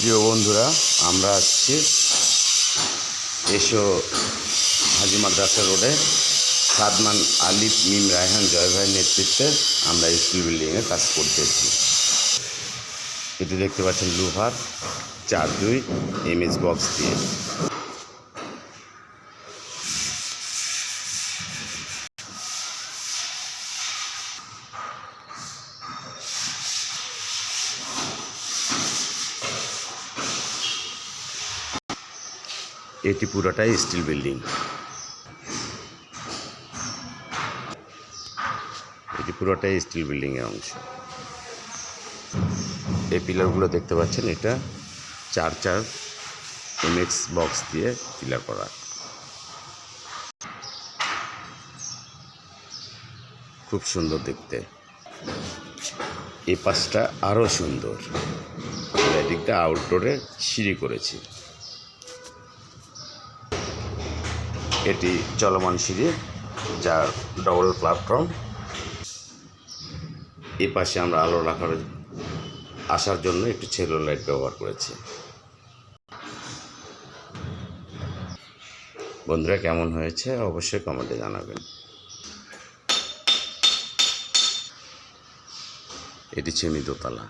প্রিয় বন্ধুরা, আমরা আসছি এসো হাজি মাদ্রাসা রোডে সাদমান আলিফ মিম রায়হান জয় ভাইয়ের নেতৃত্বে আমরা স্কুল বিল্ডিংয়ে কাজ করতেছি। এটি দেখতে পাচ্ছেন লোহার 4-2 এমএস বক্স দিয়ে। এটি পুরোটাই স্টিল বিল্ডিং। এটি পুরোটাই স্টিল বিল্ডিংয়ের অংশ। এই পিলারগুলো দেখতে পাচ্ছেন, এটা 4 এমএক্স বক্স দিয়ে পিলার করা। খুব সুন্দর দেখতে। এই পাশটা আরও সুন্দর। এদিকটা আউটডোরে সিঁড়ি করেছি। এটি চলমান সিঁড়ি, যার ডবল প্ল্যাটফর্ম। এই পাশে আমরা আলো রাখার আসার জন্য একটু সেলো লাইট ব্যবহার করেছি। বন্ধুরা, কেমন হয়েছে অবশ্যই কমেন্টে জানাবেন। এটি সেমি দোতলা।